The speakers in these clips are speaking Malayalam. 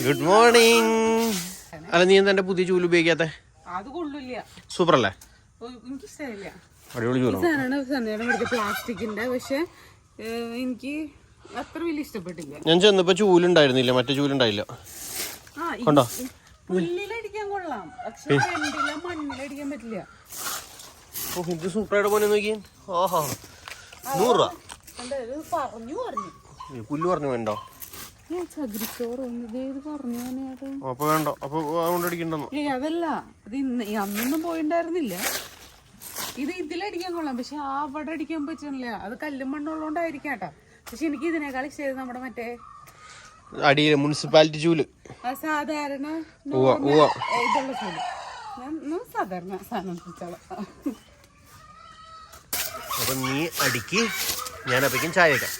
Good morning. അല്ല, നീ എന്താ എന്റെ പുതിയ ചൂല് ഉപയോഗിക്കാത്ത? സൂപ്പർ അല്ലേ? അടിപൊളി ചൂലാണ്. പ്ലാസ്റ്റിക്കിന്റെ, പക്ഷെ എനിക്ക് അത്ര വലിയ ഇഷ്ടപ്പെട്ടില്ല. ഞാൻ ചെന്നപ്പോ ചൂലുണ്ടായിരുന്നില്ല, മറ്റേ ചൂലുണ്ടായില്ല. കണ്ടോ? പുല്ലിലടിക്കാൻ കൊള്ളാം, പക്ഷെ മണ്ണിലടിക്കാൻ പറ്റില്ല. ഇത് സൂപ്പറായിട്ട് പോലെ നോക്കി. ഓഹോ, 100 രൂപ. പുല്ല് പറഞ്ഞു വേണ്ടോ? അപ്പൊ വേണ്ട, അപ്പൊ അതുകൊണ്ട് അടിക്കണ്ടെന്നോ? അതല്ല, അത് അന്നൊന്നും പോയിണ്ടായിരുന്നില്ല. ഇത് ഇതിലടിക്കാൻ കൊള്ളാം, പക്ഷെ അവിടെ അടിക്കാൻ പറ്റുന്നില്ല. അത് കല്ലും മണ്ണുള്ളതുകൊണ്ടായിരിക്കാം കേട്ടോ. പക്ഷെ എനിക്ക് ഇതിനേക്കാൾ ഇഷ്ടം നമ്മുടെ മറ്റേ അടിയിലെ മുനിസിപ്പാലിറ്റി ചൂല്, സാധാരണ ഇതുള്ള ചൂല്. ഞാൻ സാധാരണ സാധനം വെച്ചോളാം. അപ്പൊ നീ അടിക്ക്, ഞാൻ അപ്പേക്കും ചായ വെക്കാം.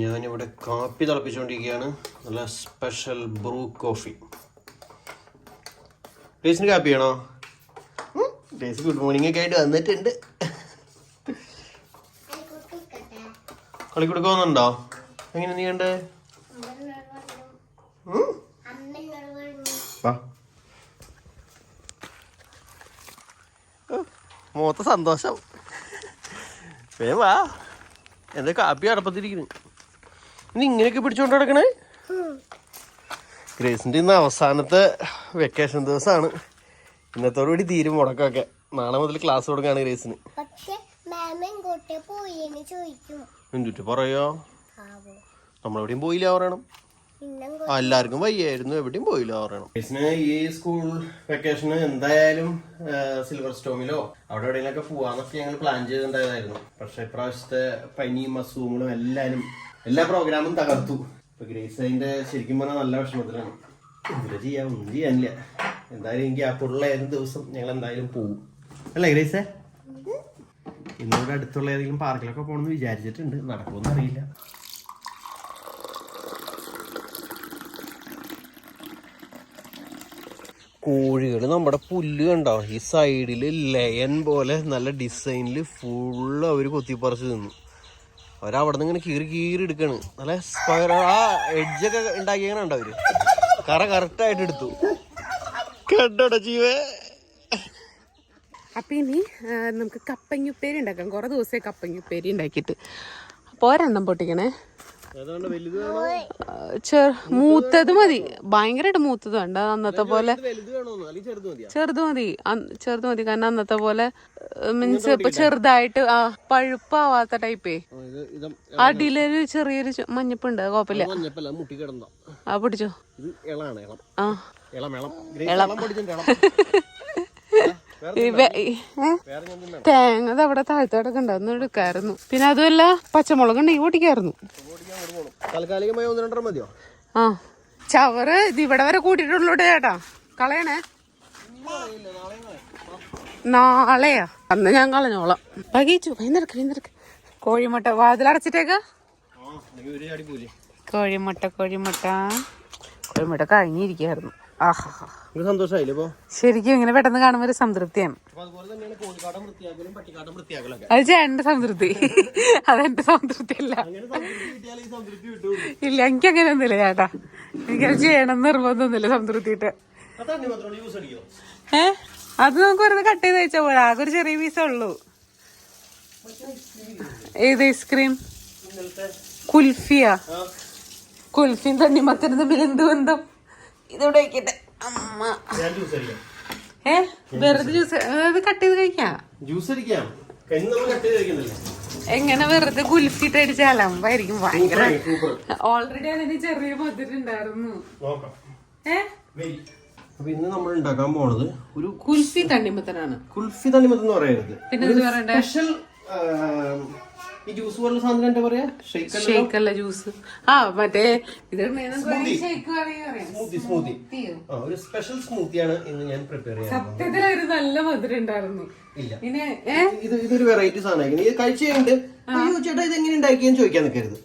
ഞാനിവിടെ കാപ്പി തിളപ്പിച്ചുകൊണ്ടിരിക്കുകയാണ്. നല്ല സ്പെഷ്യൽ ബ്രൂ കോഫി. ഡേസിന് കാപ്പി ആണോ? ഡേസ് ഗുഡ് മോർണിംഗ് ഒക്കെ ആയിട്ട് വന്നിട്ടുണ്ട്. കളിക്കൂടെ പോകുന്നുണ്ടോ? എങ്ങനെ നീ കണ്ടേ? മോത്ത സന്തോഷം. വാ, എന്താ കാപ്പി അടപ്പത്തിരിക്കുന്നു. നീ ഇങ്ങനെയൊക്കെ പിടിച്ചോണ്ട് നടക്കണേ? ഗ്രേസിന്റെ ഇന്ന് അവസാനത്തെ വെക്കേഷൻ ദിവസമാണ്. ഇന്നത്തോടുകൂടി തീരും മുടക്കമൊക്കെ. നാളെ മുതൽ ക്ലാസ് തുടങ്ങാണ് ഗ്രേസിന്. എന്തുട്ട് പറയോ? നമ്മളെവിടെയും പോയില്ല പറയണം. എല്ലാവർക്കും വയ്യായിരുന്നു, എവിടെയും പോയില്ല പറയണം. ഗ്രേസിന് ഈ സ്കൂൾ വെക്കേഷന് എന്തായാലും സിൽവർ സ്റ്റോമിലോ അവിടെ എവിടെയെങ്കിലൊക്കെ പോവാന്നൊക്കെ ഞങ്ങൾ പ്ലാൻ ചെയ്തിട്ടുണ്ടായതായിരുന്നു. പക്ഷെ ഇപ്രാവശ്യത്തെ പനിയും അസുഖങ്ങളും എല്ലാ പ്രോഗ്രാമും തകർത്തു. ഇപ്പൊ ഗ്രേസ് അതിന്റെ ശരിക്കും പറഞ്ഞാൽ നല്ല വിഷമത്തിലാണ്. എന്തിനാ ചെയ്യാം, ഒന്നും ചെയ്യാനില്ല. എന്തായാലും എനിക്ക് ഗ്യാപ്പുള്ള ഏത് ദിവസം ഞങ്ങൾ എന്തായാലും പോവും അല്ലേ ഗ്രേസേ? ഇന്നോട് അടുത്തുള്ള ഏതെങ്കിലും പാർക്കിലൊക്കെ പോകണമെന്ന് വിചാരിച്ചിട്ടുണ്ട്. നടക്കുമെന്ന് അറിയില്ല. കോഴികൾ നമ്മുടെ പുല്ല് കണ്ടോ? ഈ സൈഡില് ലയൻ പോലെ നല്ല ഡിസൈനിൽ ഫുള്ള് അവർ കൊത്തിപ്പറിച്ച് തിന്നു. അവരവിടെ നിന്ന് ഇങ്ങനെ കീറി എടുക്കാണ്. നല്ല സ്ക്വയർ ആ എഡ്ജൊക്കെ ഉണ്ടാക്കിയാണ് അവര്. കറക്റ്റായിട്ട് എടുത്തു. കണ്ടോടാ ജീവേ. അപ്പൊ ഇനി നമുക്ക് കപ്പങ്ങുപ്പേരി ഉണ്ടാക്കാം. കുറെ ദിവസമായി കപ്പങ്ങുപ്പേരി ഉണ്ടാക്കിയിട്ട്. അപ്പൊ ഒരെണ്ണം പൊട്ടിക്കണേ. മൂത്തത് മതി, ഭയങ്കരമായിട്ട് മൂത്തത് വേണ്ട. അന്നത്തെ പോലെ ചെറുത് മതി. കാരണം അന്നത്തെ പോലെ മീൻസ് ഇപ്പൊ ചെറുതായിട്ട് പഴുപ്പാവാത്ത ടൈപ്പേ. അടിയിലൊരു ചെറിയൊരു മഞ്ഞപ്പുണ്ട്, കുഴപ്പമില്ല. ആ പൊടിച്ചോ. തേങ്ങ അവിടെ താഴ്ത്തോടൊക്കെ ഉണ്ടായിരുന്നു, എടുക്കായിരുന്നു. പിന്നെ അതുമല്ല പച്ചമുളക് ഉണ്ടെങ്കിൽ പൊട്ടിക്കായിരുന്നു. ആ ചവറ് ഇത് ഇവിടെ വരെ കൂട്ടിയിട്ടുള്ളൂ ചേട്ടാ. കളയണേ, നാളെയാ. അന്ന് ഞാൻ കളഞ്ഞോളാം. പകയിച്ചു. വൈകുന്നേരം കോഴിമുട്ട വാതിലടച്ചിട്ടേക്കാ. കോഴിമുട്ട കഴിഞ്ഞിരിക്കായിരുന്നു. ശരിക്കും ഇങ്ങനെ പെട്ടെന്ന് കാണുമ്പോ ഒരു സംതൃപ്തിയാണ്. അത് ചേട്ടന്റെ സംതൃപ്തി, അതെന്റെ സംതൃപ്തി അല്ല. ഇല്ല, എനിക്ക് അങ്ങനെ ഒന്നുമില്ല ചേട്ടാ. എനിക്കത് ചെയ്യണം നിർബന്ധമൊന്നുമില്ല സംതൃപ്തിയിട്ട്. അത് നമുക്ക് വെറുതെ കട്ട് ചെയ്ത് വെച്ചാൽ പോലെ. ആകെ ഒരു ചെറിയ പീസേ ഉള്ളൂ. ഏത് ഐസ്ക്രീം? കുൽഫിയാ? കുൽഫിയും തണ്ണിമത്തനും തമ്മിൽ എന്ത് ബന്ധം? ഇതോടെ വയ്ക്കട്ടെ അമ്മ. വെറുതെ ജ്യൂസ് കട്ട് ചെയ്ത് കഴിക്കാം. എങ്ങനെ വെറുതെ കുൽഫിട്ട് അടിച്ചാലായിരിക്കും ഭയങ്കര. ഓൾറെഡി അതിന് ചെറിയ മധുരം ഉണ്ടായിരുന്നു. അപ്പൊ ഇന്ന് നമ്മൾ ഉണ്ടാക്കാൻ പോണത് ഒരു കുൽഫി തണ്ണിമത്തനാണ്. കുൽഫി തണ്ണിമത്തൻ എന്ന് പറയുന്നത് പിന്നെ സ്പെഷ്യൽ ഈ ജ്യൂസ് പോലുള്ള സാധനം എന്താ പറയാ? ഷേക്കല്ല ജ്യൂസ്. മറ്റേ ഒരു സ്പെഷ്യൽ സ്മൂത്തിയാണ് ഇന്ന് ഞാൻ പ്രിപ്പയർ ചെയ്യാൻ. സത്യത്തിൽ നല്ല മധുരം ഉണ്ടായിരുന്നു. ഇതൊരു വെറൈറ്റി സാധനം. ഇത് കഴിച്ചു കഴിഞ്ഞിട്ട് ചേട്ടാ ഇത് എങ്ങനെ ഉണ്ടാക്കിയെന്ന് ചോദിക്കാൻ നിൽക്കരുത്.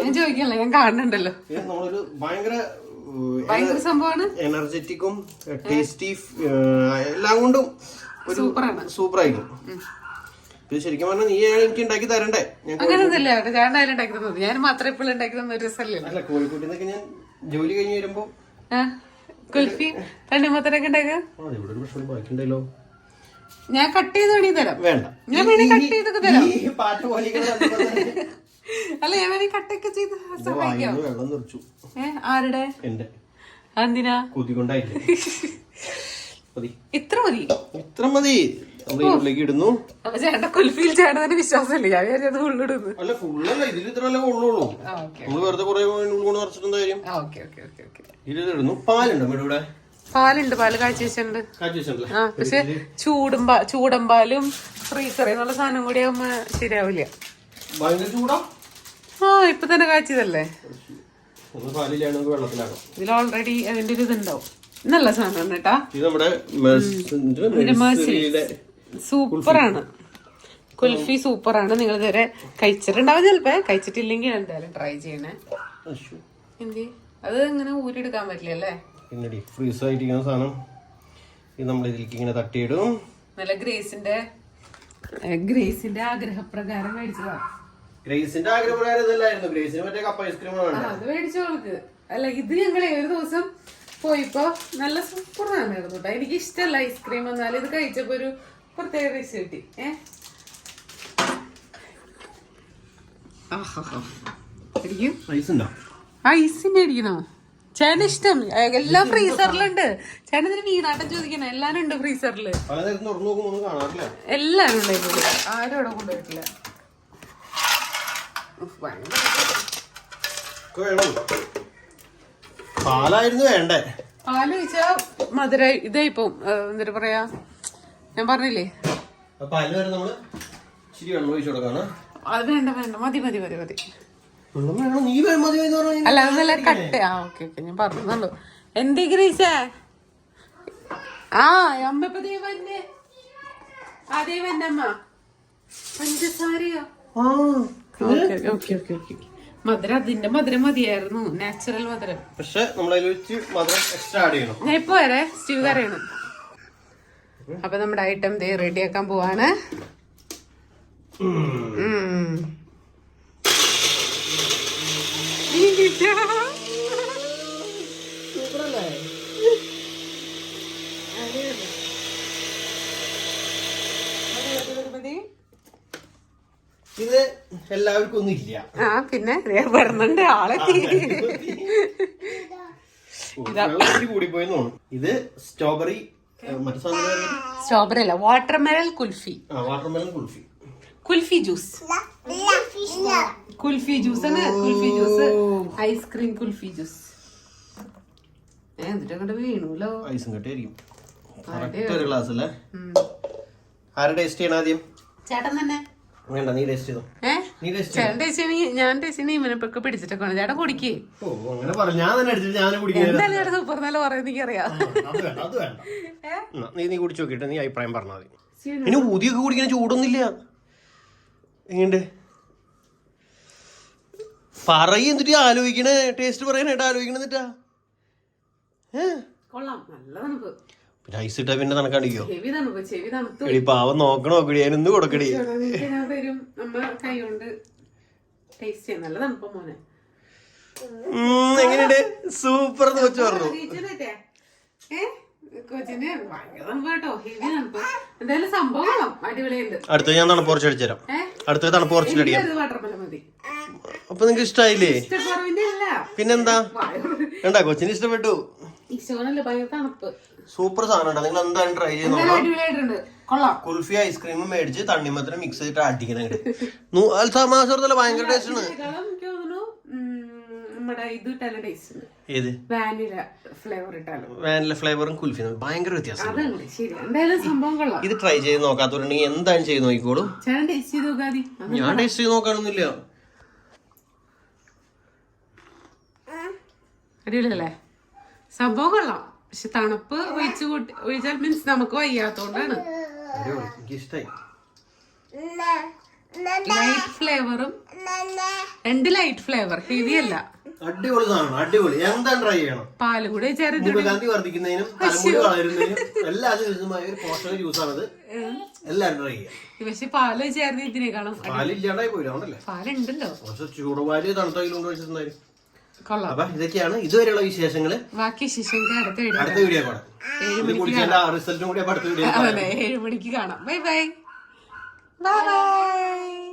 ഞാൻ ചോദിക്കണല്ലോ, ഞാൻ കാണുന്നുണ്ടല്ലോ. നമ്മളൊരു ഭയങ്കര സംഭവമാണ്. എനർജറ്റിക്കും ടേസ്റ്റി എല്ലാം കൊണ്ടും സൂപ്പറായിരിക്കും. ഇത് ശരിക്കും പറഞ്ഞാൽ നീ എനിക്ക് ഉണ്ടാക്കി തരണ്ടേ? അങ്ങനെയൊന്നുമില്ല ചേട്ടൻ ആയാലും ഉണ്ടാക്കി തന്നത്, ഞാൻ മാത്രം എപ്പോഴും ഉണ്ടാക്കി തന്ന ഒരു രസമല്ലേ. അല്ല, കോഴിക്കോട്ടിൽ നിന്നൊക്കെ ഞാൻ ജോലി കഴിഞ്ഞ് വരുമ്പോ കുൽഫി തണ്ണിമത്തനൊക്കെ ഉണ്ടാക്കുക. ഇവിടെ ഒരു പ്രശ്നം ബാക്കിയുണ്ടല്ലോ. ഞാൻ കട്ട് ചെയ്ത് വേണമെങ്കിൽ തരാം. വേണ്ട, ഞാൻ വേണമെങ്കിൽ കട്ട് ചെയ്തൊക്കെ തരാം. പാട്ട് പോലെ അല്ല, ഞാൻ വേണമെങ്കിൽ കട്ടൊക്കെ ചെയ്ത് സഹായിക്കാം. വെള്ളം നിറച്ചു. ആരുടെ? എന്റെ. എന്തിനാ? കൊതി കൊണ്ടായില്ലേ? ഇത്ര മതി, ഇത്ര മതി. നമ്മൾ ഇതിലേക്ക് ഇടുന്നു. അപ്പൊ ചേട്ടൻ കുൽഫിയിൽ ചേട്ടന് വിശ്വാസമില്ല, ഞാൻ വിചാരിച്ചത് ഫുള്ളിടുന്നു. അല്ല, ഫുള്ളല്ല, ഇതിൽ ഇത്ര അല്ലേ കൊള്ളുള്ളൂ. നമ്മള് വെറുതെ കുറെ ഉൾക്കൊണ്ട് നിറച്ചിട്ടും കാര്യം. ഇതിലിടുന്നു. പാലുണ്ടോ ഇവിടെ? പാലുണ്ട്, പാല് കാച്ചി വെച്ചിട്ടുണ്ട്. പക്ഷെ ചൂടമ്പാലും ഫ്രീസറിൽ നിന്നുള്ള സാധനം കൂടി ആവുമ്പോ ശരിയാവില്ല. ഇപ്പൊ തന്നെ കാച്ചിയതല്ലേ. ഇതിൽ ഓൾറെഡി അതിന്റെ ഒരു ഇതുണ്ടാവും. നല്ല സാധനം കേട്ടാ. സൂപ്പറാണ് കുൽഫി, സൂപ്പറാണ്. നിങ്ങൾ ഇതുവരെ കഴിച്ചിട്ടുണ്ടാവും, ചിലപ്പോ കഴിച്ചിട്ടില്ലെങ്കിൽ എന്തായാലും ട്രൈ ചെയ്യണേ. എന്തി അത് ഇങ്ങനെ ഊരിയെടുക്കാൻ പറ്റില്ലല്ലേ? ഫ്രീസ് ആയിട്ടിരിക്കുന്ന സാധനം ഇത് നമ്മൾ ഇതിലേക്ക് ഇങ്ങനെ തട്ടിയിടും. നല്ല ഗ്രേസിന്റെ ആഗ്രഹപ്രകാരം മേടിച്ചതാ. ഗ്രേസിന്റെ ആഗ്രഹപ്രകാരം ഇതല്ലായിരുന്നു. ഗ്രേസിന് മറ്റേ കപ്പ് ഐസ്ക്രീം അത് മേടിച്ചോൾക്ക്. അല്ല, ഇത് ഞങ്ങളെ ഒരു ദിവസം പോയിപ്പോ നല്ല സൂപ്പറാണ് കേട്ടോ. എനിക്ക് ഇഷ്ടമല്ല ഐസ്ക്രീം, എന്നാലും ഇത് കഴിച്ചപ്പോ ഒരു പ്രത്യേക ടേസ്റ്റ് കിട്ടി. ഐസിന്റെ അടിക്കണോ ചേട്ടന് ഇഷ്ടം? എല്ലാം ഫ്രീസറിലുണ്ട്. ചേട്ടൻ ഇതിന് വീണാട്ടം ചോദിക്കണ, എല്ലാരും ഉണ്ട് ഫ്രീസറില്. എല്ലാരും ഉണ്ടായിട്ടില്ല, ആരും അവിടെ കൊണ്ടുപോയിട്ടില്ല. പാലായിരുന്നു വേണ്ടേ? പാല് കഴിച്ചാ മധുര ഇതായിപ്പോ എന്താ പറയാ, ഞാൻ പറഞ്ഞില്ലേ. അത് വേണ്ട വേണ്ട, മതി മതി മതി മതി. അല്ല, അത് നല്ല കട്ട. ഓക്കെ ഓക്കെ, ഞാൻ പറഞ്ഞുള്ളൂ. എന്തേ ഗ്രീസേ? അമ്മപ്പോ ദേവന്റെ അതേ വന്നമ്മ പഞ്ചസാരയോ? Okay okay okay okay. മധുരം അതിന്റെ മധുരം മതിയായിരുന്നു, നാച്ചുറൽ മധുരം. പക്ഷെ ഞാൻ ഇപ്പൊ വരെ സ്റ്റീവ് കറിയണം. അപ്പൊ നമ്മുടെ ഐറ്റം ദേ റെഡിയാക്കാൻ പോവാണ്. ഇത് എല്ലാവർക്കും ഒന്നും ഇല്ല. പിന്നെ വരുന്നുണ്ട് ആളെ. കൂടിപ്പോയി. ഇത് സ്ട്രോബെറി, സ്ട്രോബെറി അല്ല, watermelon kulfi. Watermelon kulfi, kulfi juice. Kulfi juice ആണ്, kulfi juice, ice cream kulfi juice. എന്നിട്ട് അങ്ങോട്ട് വീണുല്ലോ. ഐസും കട്ടായിരിക്കും. ഒരു ഗ്ലാസ് അല്ലേ? ആരെ ടേസ്റ്റ് ചെയ്യണം ആദ്യം? ചേട്ടൻ തന്നെ. വേണ്ട, നീ ടേസ്റ്റ് ചെയ്തോ. ചേട്ടൻ ടേസ്റ്റ്, ഞാൻ ടേസ്റ്റ് ഇവനൊക്കെ പിടിച്ചിട്ടൊക്കെ വേണം. ചേട്ടൻ കുടിക്കേ. എന്തായാലും ചേട്ടൻ സൂപ്പർ നല്ല പറയുന്നത് എനിക്കറിയാം. നീ കുടിച്ചു നോക്കിട്ട് നീ അഭിപ്രായം പറഞ്ഞാൽ മതി. ഇനി ഊതിയൊക്കെ കുടിക്കാൻ ചൂടൊന്നുമില്ല. എങ്ങണ്ട് പറയ, എന്നിട്ട് ആലോചിക്കണേ, ടേസ്റ്റ് പറയാനായിട്ട് ആലോചിക്കണ. എന്നിട്ടാ കൊള്ളാം, നല്ല തണുപ്പ്. പിന്നെ ഐസ് ഇട്ടാ പിന്നെ തണുക്കാണ്ടിരിക്കോ? ചെവി തണുപ്പ്, ചെവി തണുത്തു. എടി പാവം നോക്കണോ നോക്കടി, അതിനൊന്ന് കൊടുക്കടി. തരും അമ്മ കൈ കൊണ്ട് ടേസ്റ്റ് ചെയ്യാം. നല്ല തണുപ്പ മോനെ. എങ്ങനെയുണ്ട്? സൂപ്പർ എന്ന് വെച്ച് പറഞ്ഞു. കൊച്ചിന് ഭയങ്കര തണുപ്പ് കേട്ടോ, ഹെവി തണുപ്പ്. എന്തായാലും സംഭവം അടിപൊളിയുണ്ട്. അടുത്ത ഞാൻ തണുപ്പ് കുറച്ച് അടിച്ചു തരാം. അടുത്ത തണുപ്പ് കുറച്ചിട്ട് അടിക്കാം. വാട്ടർമെലൺ മതി. അപ്പൊ നിങ്ങക്ക് ഇഷ്ടായില്ലേ? ഇഷ്ടക്കുറവിന്റെ അല്ല, പിന്നെന്താ? വേണ്ട, കൊച്ചിന് ഇഷ്ടപ്പെട്ടു. ഇഷ്ടമല്ല, ഭയങ്കര തണുപ്പ്. സൂപ്പർ സാധനം. നിങ്ങൾ എന്തായാലും ട്രൈ ചെയ്ത് നോക്കാം. അടിപൊളിയായിട്ടുണ്ട്, കൊള്ളാം. കുൽഫി ഐസ്ക്രീമും മേടിച്ച് തണ്ണിമത്തരം മിക്സ് ചെയ്തിട്ട് അടിക്കണം. മാസത്തില് ഭയങ്കര ടേസ്റ്റ് ആണ്. ഏത് വാനില ഫ്ലേവറും കുൽഫി ഭയങ്കര വ്യത്യാസം. ഇത് ട്രൈ ചെയ്ത് നോക്കാത്തവരുണ്ടെങ്കിൽ എന്തായാലും ചെയ്ത് നോക്കിക്കോളൂ. ഞാൻ ടേസ്റ്റ് ചെയ്ത് നോക്കാനൊന്നുമില്ല. അടിപൊളിയല്ലേ? സംഭവം കൊള്ളാം. പക്ഷെ തണുപ്പ് ഒഴിച്ചാൽ മീൻസ് നമുക്ക് വയ്യാത്തോണ്ടാണ്. ലൈറ്റ് ഫ്ലേവറും, രണ്ട് ലൈറ്റ് ഫ്ലേവർ, ഹെവി അല്ല. അടിപൊളി സാധനം, അടിപൊളി. എന്താ ട്രൈ ചെയ്യണം. പാല് കൂടെ മുഖകാന്തി വർദ്ധിക്കുന്നതിനും തലമുടി വളരുന്നതിനും എല്ലാ ദിവസമായ ഒരു പോഷക ജ്യൂസാണത്. എല്ലാരും ട്രൈ ചെയ്യാം. പക്ഷെ പാല് ചേർന്ന് ഇതിനേക്കാളും പാലില്ലാണ്ടായി പോയില്ലേ? പാലുണ്ടല്ലോ. പക്ഷെ ചൂടുപാല് തണുത്ത കൊണ്ട് വെച്ചിട്ടുണ്ടായിരുന്നു. കൊള്ളാം. അപ്പൊ ഇതൊക്കെയാണ് ഇതുവരെയുള്ള വിശേഷങ്ങള്. ബാക്കി ശിശുക്ക് അടുത്ത വീഡിയോ കാണാം. 7 മണിക്ക് കാണാം. Bye bye. Bye bye.